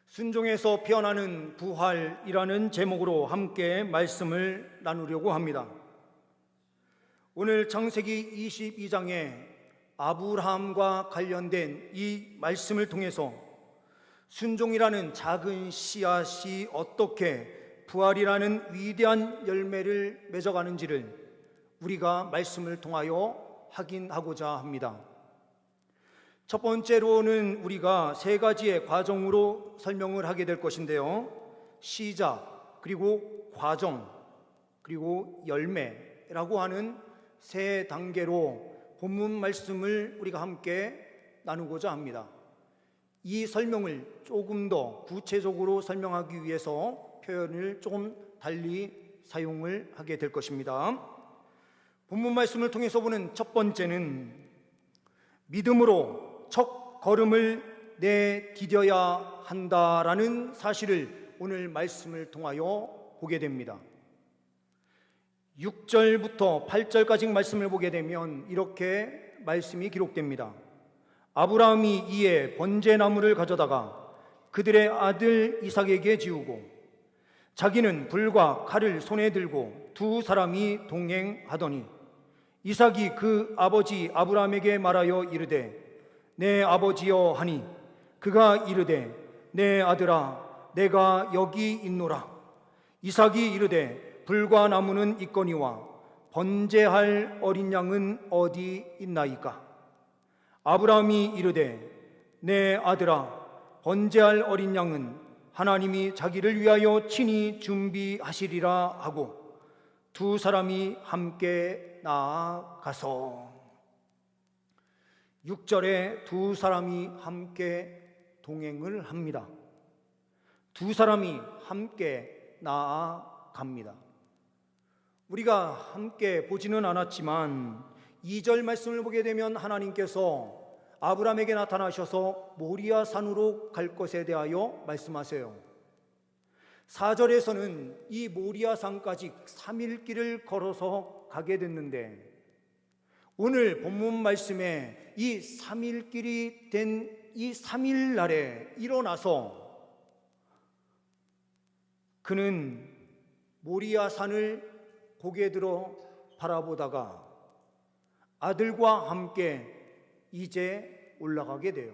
순종에서 피어나는 부활이라는 제목으로 함께 말씀을 나누려고 합니다. 오늘 창세기 22장에 아브라함과 관련된 이 말씀을 통해서 순종이라는 작은 씨앗이 어떻게 부활이라는 위대한 열매를 맺어가는지를 우리가 말씀을 통하여 확인하고자 합니다. 첫 번째로는 우리가 세 가지의 과정으로 설명을 하게 될 것인데요. 시작, 그리고 과정, 그리고 열매라고 하는 세 단계로 본문 말씀을 우리가 함께 나누고자 합니다. 이 설명을 조금 더 구체적으로 설명하기 위해서 표현을 조금 달리 사용을 하게 될 것입니다. 본문 말씀을 통해서 보는 첫 번째는 믿음으로 첫 걸음을 내디뎌야 한다라는 사실을 오늘 말씀을 통하여 보게 됩니다. 6절부터 8절까지 말씀을 보게 되면 이렇게 말씀이 기록됩니다. 아브라함이 이에 번제나무를 가져다가 그들의 아들 이삭에게 지우고 자기는 불과 칼을 손에 들고 두 사람이 동행하더니 이삭이 그 아버지 아브라함에게 말하여 이르되 내 아버지여 하니 그가 이르되 내 아들아 내가 여기 있노라. 이삭이 이르되 불과 나무는 있거니와 번제할 어린 양은 어디 있나이까? 아브라함이 이르되 내 아들아 번제할 어린 양은 하나님이 자기를 위하여 친히 준비하시리라 하고 두 사람이 함께 나아가서 6절에 두 사람이 함께 동행을 합니다. 두 사람이 함께 나아갑니다. 우리가 함께 보지는 않았지만 2절 말씀을 보게 되면 하나님께서 아브라함에게 나타나셔서 모리아 산으로 갈 것에 대하여 말씀하세요. 4절에서는 이 모리아 산까지 3일 길을 걸어서 가게 됐는데 오늘 본문 말씀에 이 3일 길이 된 이 3일 날에 일어나서 그는 모리아 산을 고개 들어 바라보다가 아들과 함께 이제 올라가게 돼요.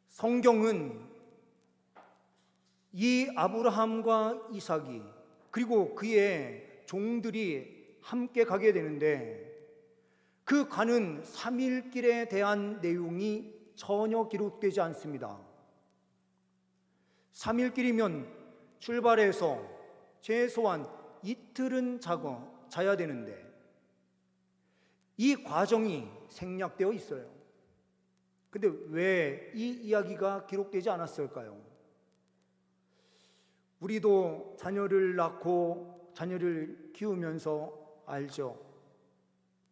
성경은 이 아브라함과 이삭이 그리고 그의 종들이 함께 가게 되는데 그 가는 3일 길에 대한 내용이 전혀 기록되지 않습니다. 3일 길이면 출발해서 최소한 이틀은 자야 되는데 이 과정이 생략되어 있어요. 근데 왜 이 이야기가 기록되지 않았을까요? 우리도 자녀를 낳고 자녀를 키우면서 알죠.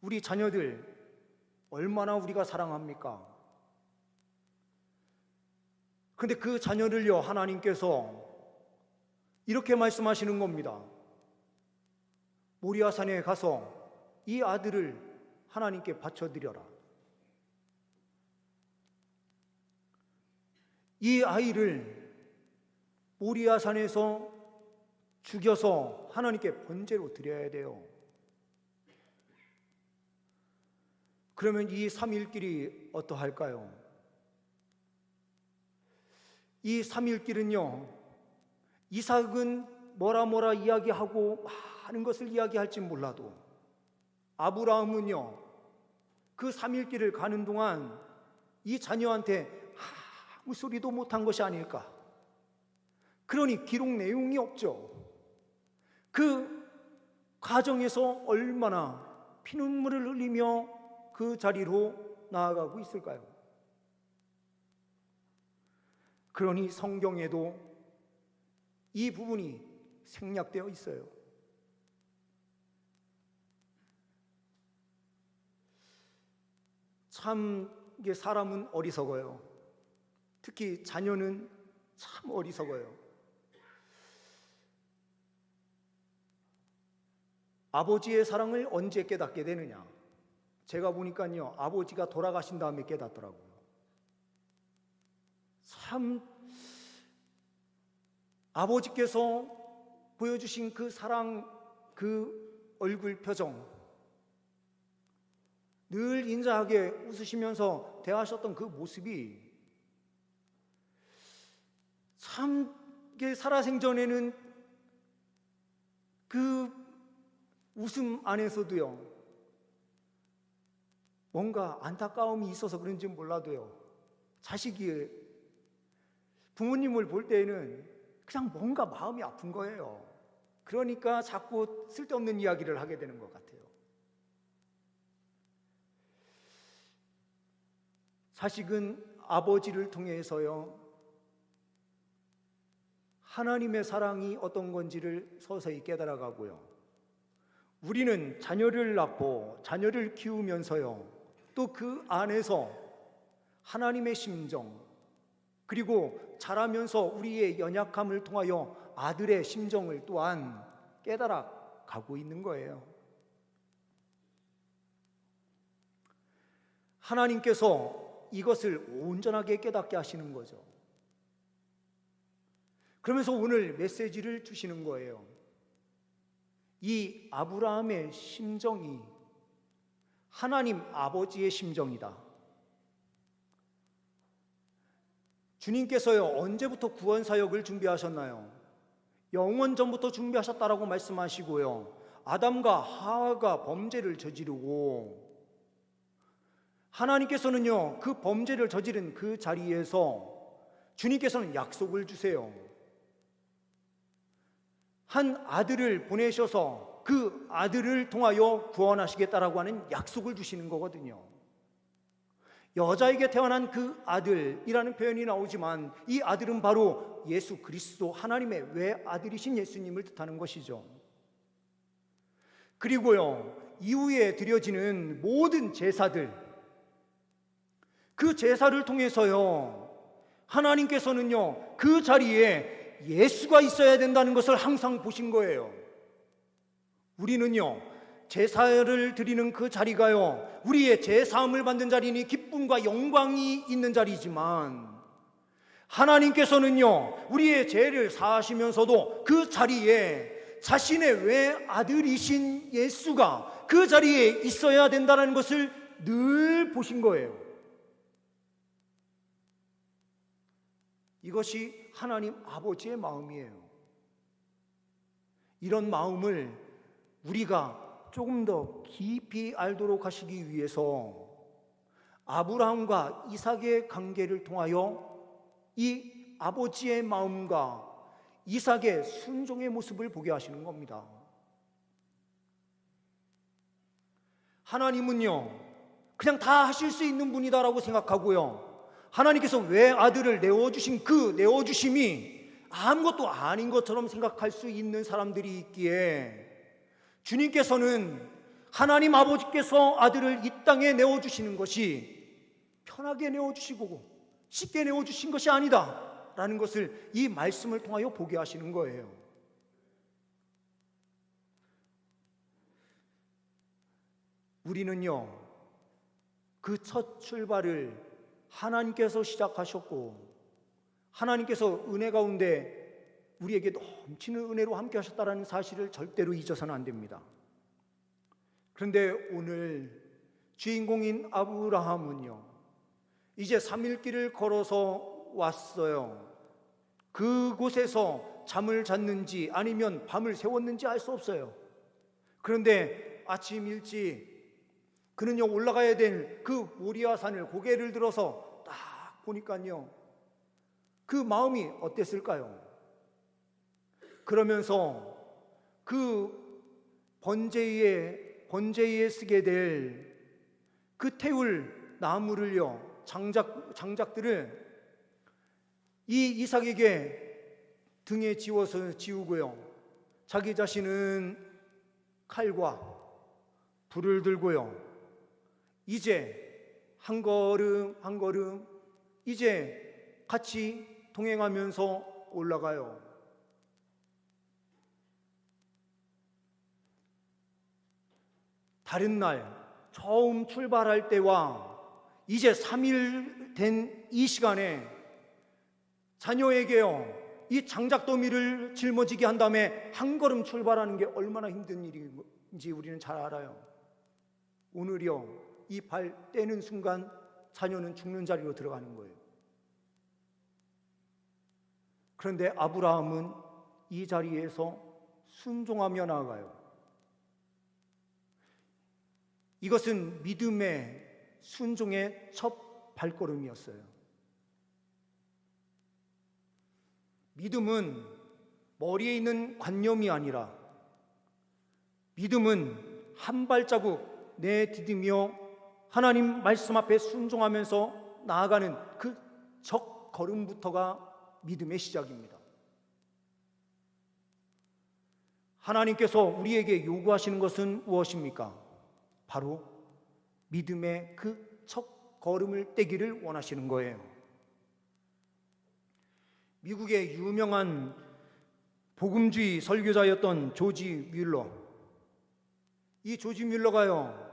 우리 자녀들 얼마나 우리가 사랑합니까? 근데 그 자녀를요 하나님께서 이렇게 말씀하시는 겁니다. 모리아산에 가서 이 아들을 하나님께 바쳐드려라. 이 아이를 모리아산에서 죽여서 하나님께 번제로 드려야 돼요. 그러면 이 3일 길이 어떠할까요? 이 3일 길은요 이삭은 뭐라 이야기하고 많은 것을 이야기할지 몰라도 아브라함은요 그 3일 길을 가는 동안 이 자녀한테 아무 소리도 못한 것이 아닐까. 그러니 기록 내용이 없죠. 그 과정에서 얼마나 피눈물을 흘리며 그 자리로 나아가고 있을까요? 그러니 성경에도 이 부분이 생략되어 있어요. 참 이게 사람은 어리석어요. 특히 자녀는 참 어리석어요. 아버지의 사랑을 언제 깨닫게 되느냐? 제가 보니까요, 아버지가 돌아가신 다음에 깨닫더라고요. 참, 아버지께서 보여주신 그 사랑, 그 얼굴 표정, 늘 인자하게 웃으시면서 대하셨던 그 모습이 참, 살아생전에는 그 웃음 안에서도요, 뭔가 안타까움이 있어서 그런지 몰라도요, 자식이 부모님을 볼 때에는 그냥 뭔가 마음이 아픈 거예요. 그러니까 자꾸 쓸데없는 이야기를 하게 되는 것 같아요. 자식은 아버지를 통해서요, 하나님의 사랑이 어떤 건지를 서서히 깨달아가고요, 우리는 자녀를 낳고 자녀를 키우면서요, 또 그 안에서 하나님의 심정, 그리고 자라면서 우리의 연약함을 통하여 아들의 심정을 또한 깨달아 가고 있는 거예요. 하나님께서 이것을 온전하게 깨닫게 하시는 거죠. 그러면서 오늘 메시지를 주시는 거예요. 이 아브라함의 심정이 하나님 아버지의 심정이다. 주님께서요, 언제부터 구원 사역을 준비하셨나요? 영원 전부터 준비하셨다라고 말씀하시고요, 아담과 하와가 범죄를 저지르고 하나님께서는요, 그 범죄를 저지른 그 자리에서 주님께서는 약속을 주세요. 한 아들을 보내셔서 그 아들을 통하여 구원하시겠다라고 하는 약속을 주시는 거거든요. 여자에게 태어난 그 아들이라는 표현이 나오지만 이 아들은 바로 예수 그리스도, 하나님의 외아들이신 예수님을 뜻하는 것이죠. 그리고요, 이후에 드려지는 모든 제사들, 그 제사를 통해서요, 하나님께서는요, 그 자리에 예수가 있어야 된다는 것을 항상 보신 거예요. 우리는요, 제사를 드리는 그 자리가요, 우리의 제사함을 받는 자리니 기쁨과 영광이 있는 자리지만, 하나님께서는요, 우리의 죄를 사하시면서도 그 자리에 자신의 외아들이신 예수가 그 자리에 있어야 된다는 것을 늘 보신 거예요. 이것이 하나님 아버지의 마음이에요. 이런 마음을 우리가 조금 더 깊이 알도록 하시기 위해서 아브라함과 이삭의 관계를 통하여 이 아버지의 마음과 이삭의 순종의 모습을 보게 하시는 겁니다. 하나님은요, 그냥 다 하실 수 있는 분이다라고 생각하고요, 하나님께서 외아들을 내어주신 그 내어주심이 아무것도 아닌 것처럼 생각할 수 있는 사람들이 있기에, 주님께서는 하나님 아버지께서 아들을 이 땅에 내어주시는 것이 편하게 내어주시고 쉽게 내어주신 것이 아니다 라는 것을 이 말씀을 통하여 보게 하시는 거예요. 우리는요, 그 첫 출발을 하나님께서 시작하셨고, 하나님께서 은혜 가운데 우리에게 넘치는 은혜로 함께 하셨다는 사실을 절대로 잊어서는 안 됩니다. 그런데 오늘 주인공인 아브라함은요, 이제 3일 길을 걸어서 왔어요. 그곳에서 잠을 잤는지 아니면 밤을 새웠는지 알 수 없어요. 그런데 아침 일찍 그는요, 올라가야 될 그 모리아 산을 고개를 들어서 딱 보니까요, 그 마음이 어땠을까요? 그러면서 그 번제에 쓰게 될 그 태울 나무를요, 장작들을 이 이삭에게 등에 지우고요, 자기 자신은 칼과 불을 들고요, 이제 한 걸음 한 걸음 이제 같이 동행하면서 올라가요. 다른 날 처음 출발할 때와 이제 3일 된 이 시간에 자녀에게요, 이 장작더미를 짊어지게 한 다음에 한 걸음 출발하는 게 얼마나 힘든 일인지 우리는 잘 알아요. 오늘이요, 이 발 떼는 순간 자녀는 죽는 자리로 들어가는 거예요. 그런데 아브라함은 이 자리에서 순종하며 나아가요. 이것은 믿음의 순종의 첫 발걸음이었어요. 믿음은 머리에 있는 관념이 아니라 믿음은 한 발자국 내디디며 하나님 말씀 앞에 순종하면서 나아가는 그 첫 걸음부터가 믿음의 시작입니다. 하나님께서 우리에게 요구하시는 것은 무엇입니까? 바로 믿음의 그 첫 걸음을 떼기를 원하시는 거예요. 미국의 유명한 복음주의 설교자였던 조지 뮬러, 이 조지 뮬러가요,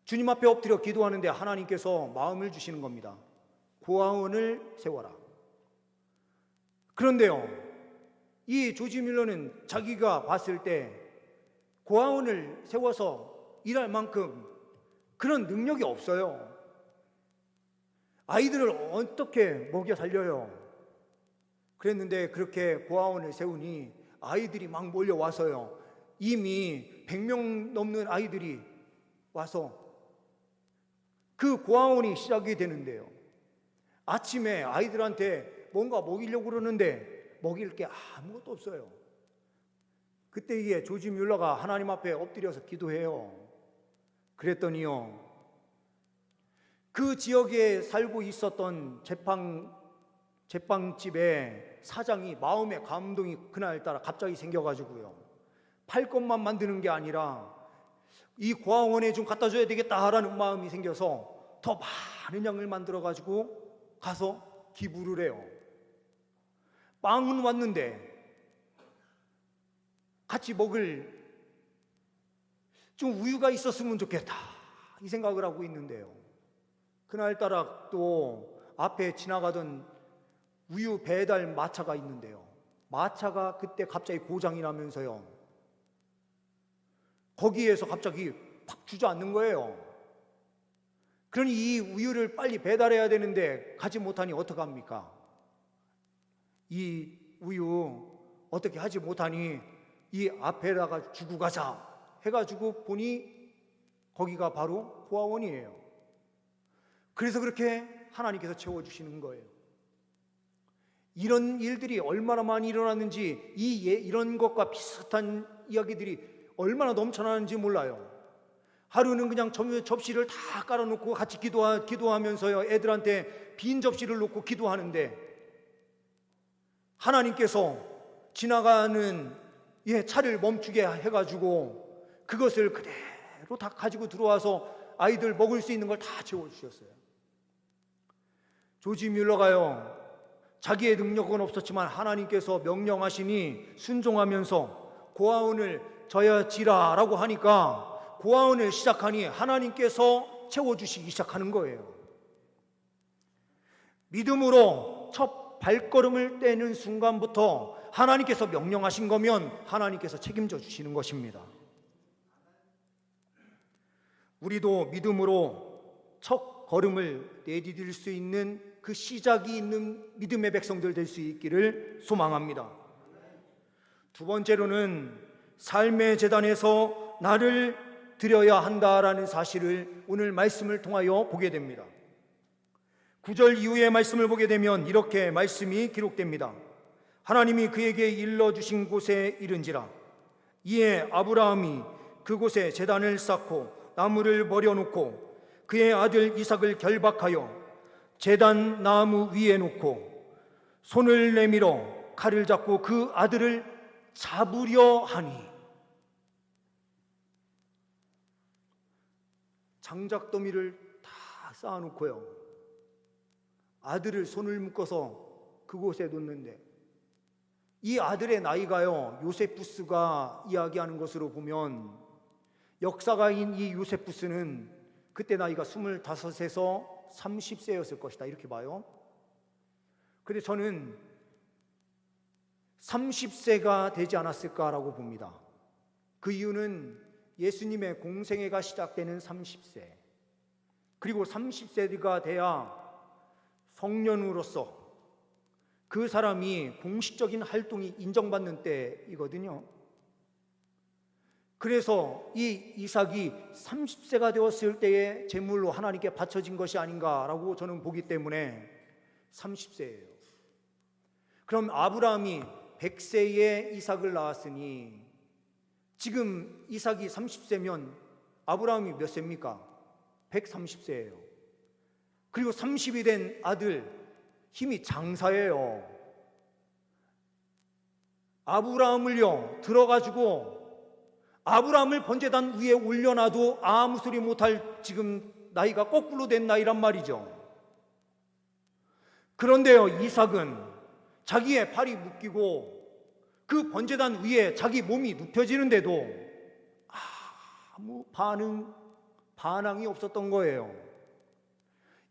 주님 앞에 엎드려 기도하는데 하나님께서 마음을 주시는 겁니다. 고아원을 세워라. 그런데요, 이 조지 뮬러는 자기가 봤을 때 고아원을 세워서 일할 만큼 그런 능력이 없어요. 아이들을 어떻게 먹여 살려요? 그랬는데 그렇게 고아원을 세우니 아이들이 막 몰려와서요, 이미 100명 넘는 아이들이 와서 그 고아원이 시작이 되는데요, 아침에 아이들한테 뭔가 먹이려고 그러는데 먹일 게 아무것도 없어요. 그때 이게 조지 뮬러가 하나님 앞에 엎드려서 기도해요. 그랬더니요, 그 지역에 살고 있었던 제빵집의 사장이 마음의 감동이 그날따라 갑자기 생겨가지고요, 팔 것만 만드는 게 아니라 이 고아원에 좀 갖다 줘야 되겠다라는 마음이 생겨서 더 많은 양을 만들어가지고 가서 기부를 해요. 빵은 왔는데 같이 먹을 좀 우유가 있었으면 좋겠다, 이 생각을 하고 있는데요, 그날따라 또 앞에 지나가던 우유 배달 마차가 있는데요, 마차가 그때 갑자기 고장이 나면서요, 거기에서 갑자기 팍 주저앉는 거예요. 그러니 이 우유를 빨리 배달해야 되는데 가지 못하니 어떡합니까? 이 우유 어떻게 하지 못하니 이 앞에다가 주고 가자 해가지고 보니 거기가 바로 고아원이에요. 그래서 그렇게 하나님께서 채워주시는 거예요. 이런 일들이 얼마나 많이 일어났는지, 이런 것과 비슷한 이야기들이 얼마나 넘쳐나는지 몰라요. 하루는 그냥 접시를 다 깔아놓고 같이 기도하면서요, 애들한테 빈 접시를 놓고 기도하는데 하나님께서 지나가는 차를 멈추게 해가지고 그것을 그대로 다 가지고 들어와서 아이들 먹을 수 있는 걸 다 채워주셨어요. 조지 뮬러가요, 자기의 능력은 없었지만 하나님께서 명령하시니 순종하면서 고아원을 져야지라라고 하니까 고아원을 시작하니 하나님께서 채워주시기 시작하는 거예요. 믿음으로 첫 발걸음을 떼는 순간부터 하나님께서 명령하신 거면 하나님께서 책임져 주시는 것입니다. 우리도 믿음으로 첫 걸음을 내디딜 수 있는 그 시작이 있는 믿음의 백성들 될 수 있기를 소망합니다. 두 번째로는 삶의 제단에서 나를 드려야 한다라는 사실을 오늘 말씀을 통하여 보게 됩니다. 9절 이후의 말씀을 보게 되면 이렇게 말씀이 기록됩니다. 하나님이 그에게 일러주신 곳에 이른지라. 이에 아브라함이 그곳에 제단을 쌓고 나무를 버려놓고 그의 아들 이삭을 결박하여 제단 나무 위에 놓고 손을 내밀어 칼을 잡고 그 아들을 잡으려 하니. 장작더미를 다 쌓아놓고요, 아들을 손을 묶어서 그곳에 놓는데, 이 아들의 나이가요, 요세푸스가 이야기하는 것으로 보면 역사가인 이 요세푸스는 그때 나이가 25에서 30세였을 것이다, 이렇게 봐요. 그런데 저는 30세가 되지 않았을까라고 봅니다. 그 이유는 예수님의 공생애가 시작되는 30세, 그리고 30세가 돼야 성년으로서 그 사람이 공식적인 활동이 인정받는 때이거든요. 그래서 이 이삭이 30세가 되었을 때에 제물로 하나님께 바쳐진 것이 아닌가라고 저는 보기 때문에 30세예요. 그럼 아브라함이 100세에 이삭을 낳았으니 지금 이삭이 30세면 아브라함이 몇 세입니까? 130세예요. 그리고 30이 된 아들, 힘이 장사예요. 아브라함을요 들어가지고 아브라함을 번제단 위에 올려놔도 아무 소리 못할 지금 나이가 거꾸로 된 나이란 말이죠. 그런데요, 이삭은 자기의 팔이 묶이고 그 번제단 위에 자기 몸이 눕혀지는데도 아무 반항이 없었던 거예요.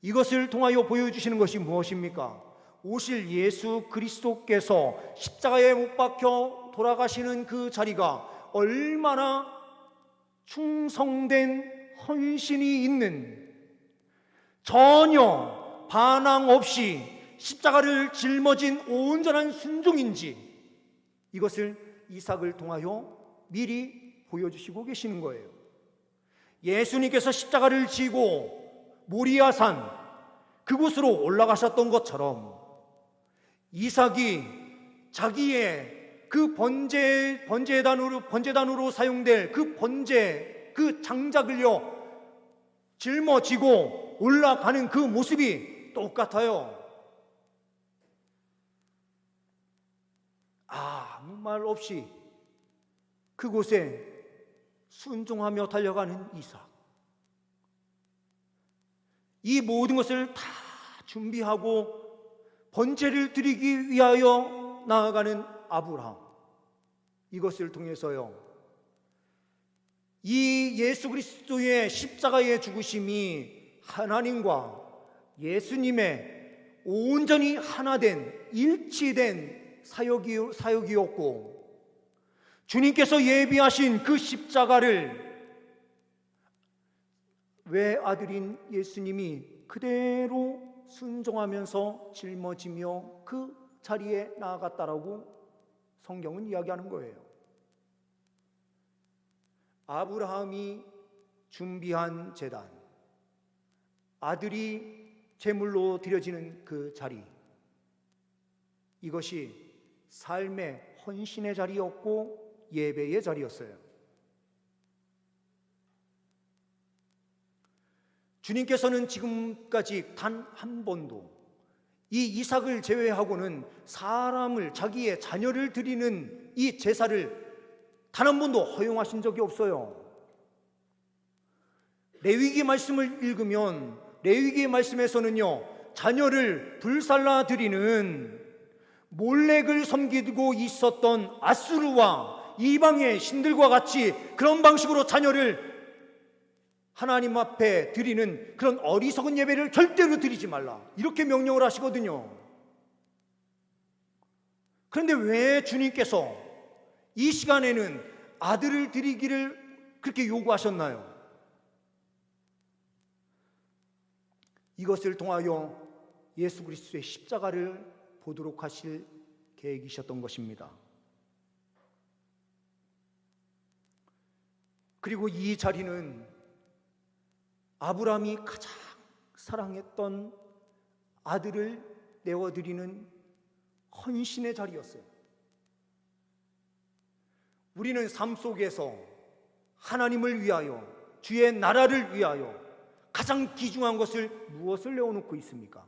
이것을 통하여 보여주시는 것이 무엇입니까? 오실 예수 그리스도께서 십자가에 못 박혀 돌아가시는 그 자리가 얼마나 충성된 헌신이 있는, 전혀 반항 없이 십자가를 짊어진 온전한 순종인지, 이것을 이삭을 통하여 미리 보여주시고 계시는 거예요. 예수님께서 십자가를 지고 모리아산 그곳으로 올라가셨던 것처럼 이삭이 자기의 그 번제단으로 사용될 그 장작을요 짊어지고 올라가는 그 모습이 똑같아요. 아무 말 없이 그곳에 순종하며 달려가는 이삭, 이 모든 것을 다 준비하고 번제를 드리기 위하여 나아가는 아브라함, 이것을 통해서요 이 예수 그리스도의 십자가의 죽으심이 하나님과 예수님의 온전히 하나된 일치된 사역이었고, 주님께서 예비하신 그 십자가를 외아들인 예수님이 그대로 순종하면서 짊어지며 그 자리에 나아갔다라고 성경은 이야기하는 거예요. 아브라함이 준비한 제단, 아들이 제물로 드려지는 그 자리, 이것이 삶의 헌신의 자리였고 예배의 자리였어요. 주님께서는 지금까지 단 한 번도 이 이삭을 제외하고는 사람을, 자기의 자녀를 드리는 이 제사를 단 한 번도 허용하신 적이 없어요. 레위기 말씀을 읽으면 레위기 말씀에서는요 자녀를 불살라 드리는 몰렉을 섬기고 있었던 아수르와 이방의 신들과 같이 그런 방식으로 자녀를 하나님 앞에 드리는 그런 어리석은 예배를 절대로 드리지 말라, 이렇게 명령을 하시거든요. 그런데 왜 주님께서 이 시간에는 아들을 드리기를 그렇게 요구하셨나요? 이것을 통하여 예수 그리스도의 십자가를 보도록 하실 계획이셨던 것입니다. 그리고 이 자리는 아브라함이 가장 사랑했던 아들을 내어드리는 헌신의 자리였어요. 우리는 삶 속에서 하나님을 위하여, 주의 나라를 위하여 가장 귀중한 것을 무엇을 내어놓고 있습니까?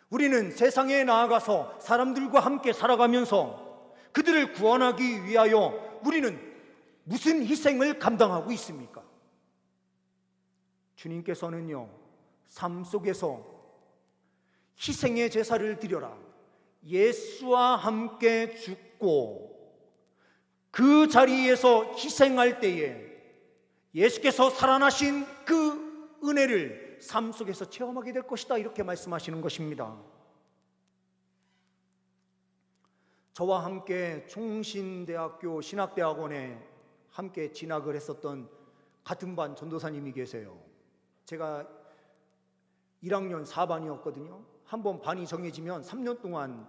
우리는 세상에 나아가서 사람들과 함께 살아가면서 그들을 구원하기 위하여 우리는 무슨 희생을 감당하고 있습니까? 주님께서는요 삶 속에서 희생의 제사를 드려라, 예수와 함께 죽고 그 자리에서 희생할 때에 예수께서 살아나신 그 은혜를 삶 속에서 체험하게 될 것이다, 이렇게 말씀하시는 것입니다. 저와 함께 총신대학교 신학대학원에 함께 진학을 했었던 같은 반 전도사님이 계세요. 제가 1학년 4반이었거든요. 한번 반이 정해지면 3년 동안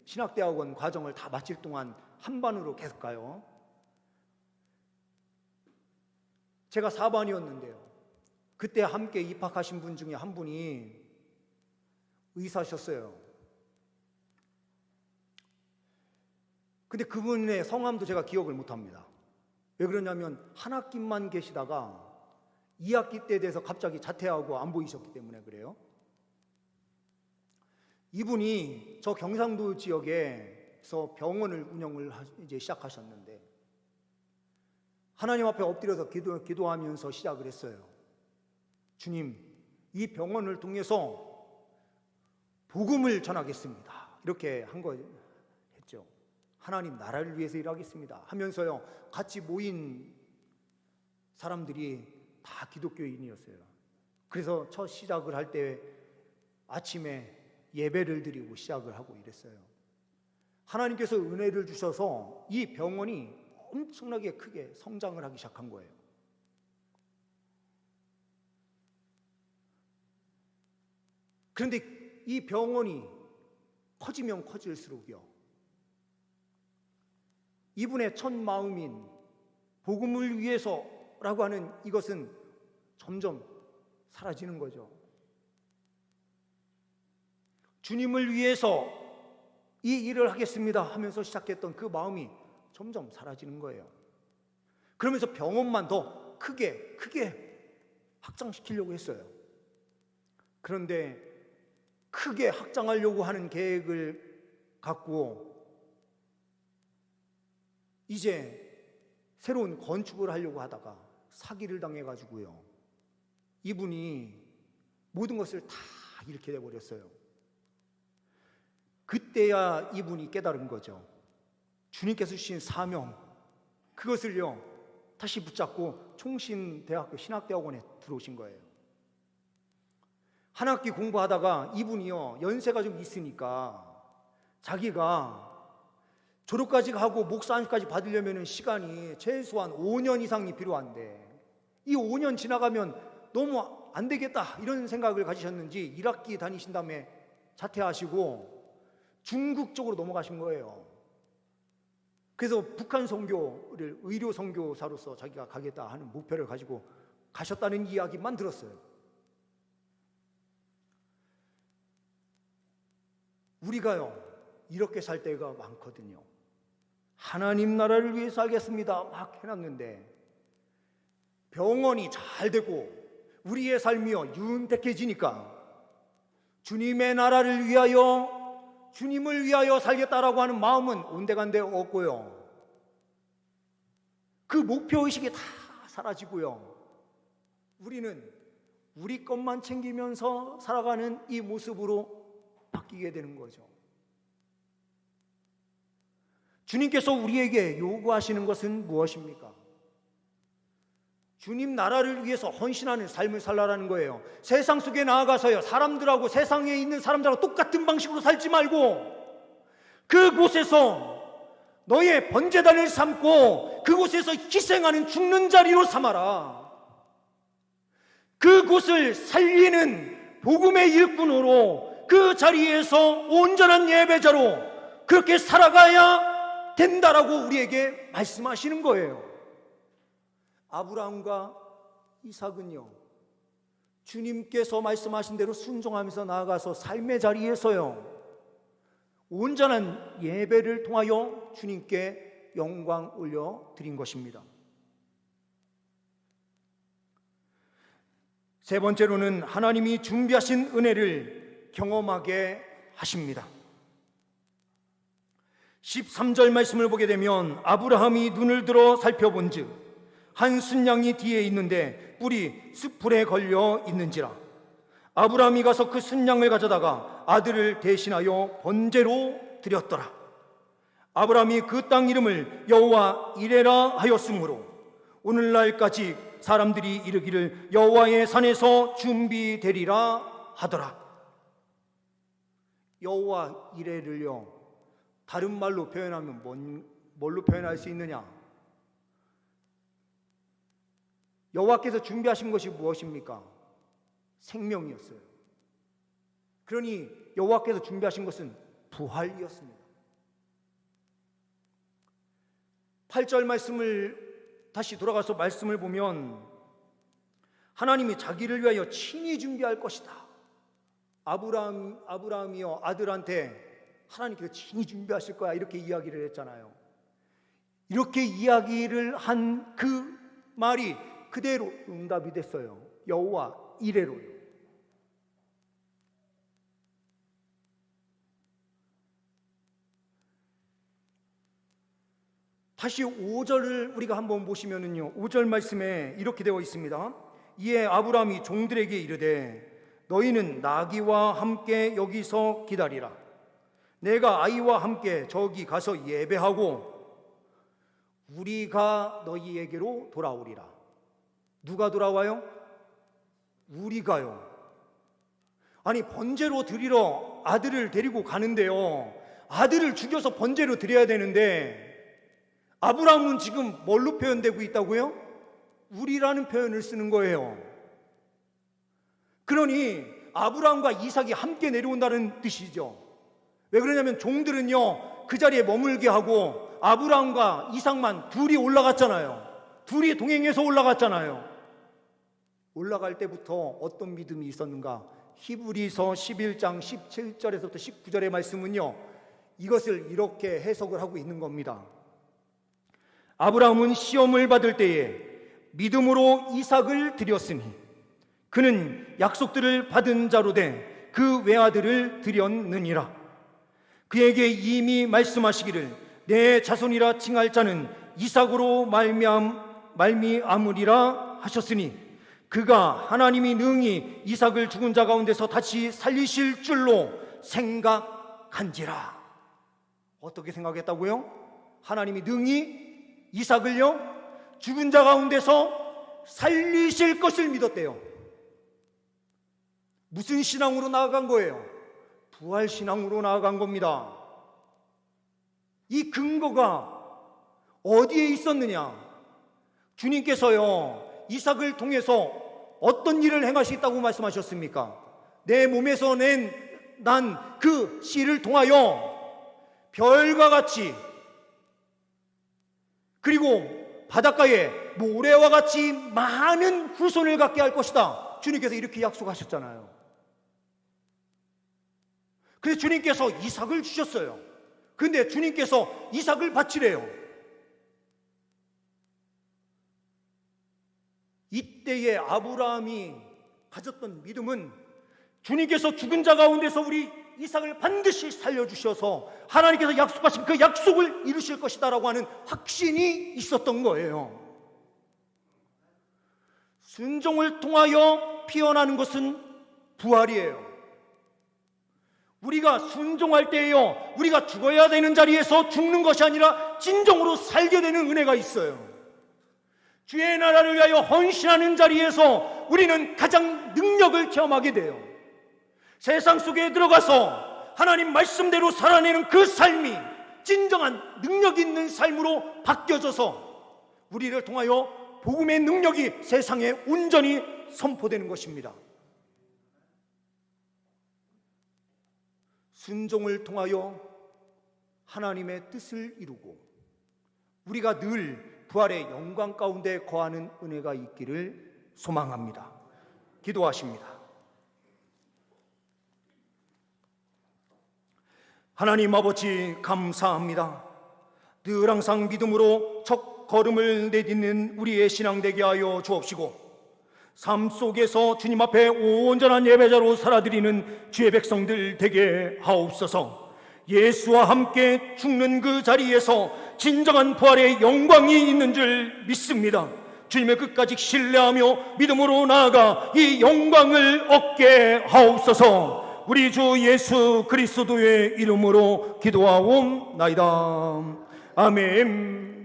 신학대학원 과정을 다 마칠 동안 한 반으로 계속 가요. 제가 4반이었는데요. 그때 함께 입학하신 분 중에 한 분이 의사셨어요. 근데 그분의 성함도 제가 기억을 못합니다. 왜 그러냐면 한 학기만 계시다가 2학기 때 돼서 갑자기 자퇴하고 안 보이셨기 때문에 그래요. 이분이 저 경상도 지역에서 병원을 운영을 이제 시작하셨는데 하나님 앞에 엎드려서 기도하면서 시작을 했어요. 주님, 이 병원을 통해서 복음을 전하겠습니다. 이렇게 한 거 했죠. 하나님 나라를 위해서 일하겠습니다 하면서요, 같이 모인 사람들이 다 기독교인이었어요. 그래서 첫 시작을 할 때 아침에 예배를 드리고 시작을 하고 이랬어요. 하나님께서 은혜를 주셔서 이 병원이 엄청나게 크게 성장을 하기 시작한 거예요. 그런데 이 병원이 커지면 커질수록요, 이분의 첫 마음인 복음을 위해서라고 하는 이것은 점점 사라지는 거죠. 주님을 위해서 이 일을 하겠습니다 하면서 시작했던 그 마음이 점점 사라지는 거예요. 그러면서 병원만 더 크게 확장시키려고 했어요. 그런데 크게 확장하려고 하는 계획을 갖고 이제 새로운 건축을 하려고 하다가 사기를 당해가지고요, 이분이 모든 것을 다 잃게 돼버렸어요. 그때야 이분이 깨달은 거죠. 주님께서 주신 사명, 그것을요 다시 붙잡고 총신대학교 신학대학원에 들어오신 거예요. 한 학기 공부하다가 이분이요, 연세가 좀 있으니까 자기가 졸업까지 하고 목사 안수까지 받으려면 시간이 최소한 5년 이상이 필요한데 이 5년 지나가면 너무 안 되겠다, 이런 생각을 가지셨는지 1학기 다니신 다음에 자퇴하시고 중국 쪽으로 넘어가신 거예요. 그래서 북한 선교를 의료 선교사로서 자기가 가겠다 하는 목표를 가지고 가셨다는 이야기만 들었어요. 우리가요 이렇게 살 때가 많거든요. 하나님 나라를 위해서 살겠습니다 막 해놨는데 병원이 잘 되고 우리의 삶이요 윤택해지니까 주님의 나라를 위하여, 주님을 위하여 살겠다라고 하는 마음은 온데간데 없고요, 그 목표의식이 다 사라지고요, 우리는 우리 것만 챙기면서 살아가는 이 모습으로 바뀌게 되는 거죠. 주님께서 우리에게 요구하시는 것은 무엇입니까? 주님 나라를 위해서 헌신하는 삶을 살라라는 거예요. 세상 속에 나아가서요, 사람들하고, 세상에 있는 사람들하고 똑같은 방식으로 살지 말고 그곳에서 너의 번제단을 삼고 그곳에서 희생하는 죽는 자리로 삼아라. 그곳을 살리는 복음의 일꾼으로 그 자리에서 온전한 예배자로 그렇게 살아가야 된다라고 우리에게 말씀하시는 거예요. 아브라함과 이삭은요, 주님께서 말씀하신 대로 순종하면서 나아가서 삶의 자리에서요 온전한 예배를 통하여 주님께 영광 올려 드린 것입니다. 세 번째로는 하나님이 준비하신 은혜를 경험하게 하십니다. 13절 말씀을 보게 되면 아브라함이 눈을 들어 살펴본즉 한 순양이 뒤에 있는데 뿔이 숯불에 걸려 있는지라. 아브라함이 가서 그 순양을 가져다가 아들을 대신하여 번제로 드렸더라. 아브라함이 그 땅 이름을 여호와 이레라 하였으므로 오늘날까지 사람들이 이르기를 여호와의 산에서 준비되리라 하더라. 여호와 이레를요, 다른 말로 표현하면 뭘로 표현할 수 있느냐? 여호와께서 준비하신 것이 무엇입니까? 생명이었어요. 그러니 여호와께서 준비하신 것은 부활이었습니다. 8절 말씀을 다시 돌아가서 말씀을 보면 하나님이 자기를 위하여 친히 준비할 것이다. 아브라함이요, 아들한테 하나님께서 친히 준비하실 거야, 이렇게 이야기를 했잖아요. 이렇게 이야기를 한 그 말이 그대로 응답이 됐어요. 여호와 이레로요. 다시 5절을 우리가 한번 보시면은요, 5절 말씀에 이렇게 되어 있습니다. 이에 아브라함이 종들에게 이르되 너희는 나귀와 함께 여기서 기다리라. 내가 아이와 함께 저기 가서 예배하고 우리가 너희에게로 돌아오리라. 누가 돌아와요? 우리가요. 아니, 번제로 드리러 아들을 데리고 가는데요, 아들을 죽여서 번제로 드려야 되는데 아브라함은 지금 뭘로 표현되고 있다고요? 우리라는 표현을 쓰는 거예요. 그러니 아브라함과 이삭이 함께 내려온다는 뜻이죠. 왜 그러냐면 종들은요, 그 자리에 머물게 하고 아브라함과 이삭만 둘이 올라갔잖아요. 둘이 동행해서 올라갔잖아요. 올라갈 때부터 어떤 믿음이 있었는가? 히브리서 11장 17절에서부터 19절의 말씀은요, 이것을 이렇게 해석을 하고 있는 겁니다. 아브라함은 시험을 받을 때에 믿음으로 이삭을 드렸으니 그는 약속들을 받은 자로 돼 그 외아들을 드렸느니라. 그에게 이미 말씀하시기를 내 자손이라 칭할 자는 이삭으로 말미암으리라 하셨으니 그가 하나님이 능히 이삭을 죽은 자 가운데서 다시 살리실 줄로 생각한지라. 어떻게 생각했다고요? 하나님이 능히 이삭을요, 죽은 자 가운데서 살리실 것을 믿었대요. 무슨 신앙으로 나아간 거예요? 부활 신앙으로 나아간 겁니다. 이 근거가 어디에 있었느냐? 주님께서요, 이삭을 통해서 어떤 일을 행하시겠다고 말씀하셨습니까? 내 몸에서 난 그 씨를 통하여 별과 같이, 그리고 바닷가에 모래와 같이 많은 후손을 갖게 할 것이다. 주님께서 이렇게 약속하셨잖아요. 그래서 주님께서 이삭을 주셨어요. 근데 주님께서 이삭을 바치래요. 이때에 아브라함이 가졌던 믿음은 주님께서 죽은 자 가운데서 우리 이삭을 반드시 살려주셔서 하나님께서 약속하신 그 약속을 이루실 것이다 라고 하는 확신이 있었던 거예요. 순종을 통하여 피어나는 것은 부활이에요. 우리가 순종할 때에요, 우리가 죽어야 되는 자리에서 죽는 것이 아니라 진정으로 살게 되는 은혜가 있어요. 주의 나라를 위하여 헌신하는 자리에서 우리는 가장 능력을 체험하게 돼요. 세상 속에 들어가서 하나님 말씀대로 살아내는 그 삶이 진정한 능력 있는 삶으로 바뀌어져서 우리를 통하여 복음의 능력이 세상에 온전히 선포되는 것입니다. 순종을 통하여 하나님의 뜻을 이루고 우리가 늘 부활의 영광 가운데 거하는 은혜가 있기를 소망합니다. 기도하십니다. 하나님 아버지, 감사합니다. 늘 항상 믿음으로 첫 걸음을 내딛는 우리의 신앙 되게 하여 주옵시고 삶 속에서 주님 앞에 온전한 예배자로 살아드리는 주의 백성들 되게 하옵소서. 예수와 함께 죽는 그 자리에서 진정한 부활의 영광이 있는 줄 믿습니다. 주님의 끝까지 신뢰하며 믿음으로 나아가 이 영광을 얻게 하옵소서. 우리 주 예수 그리스도의 이름으로 기도하옵나이다. 아멘.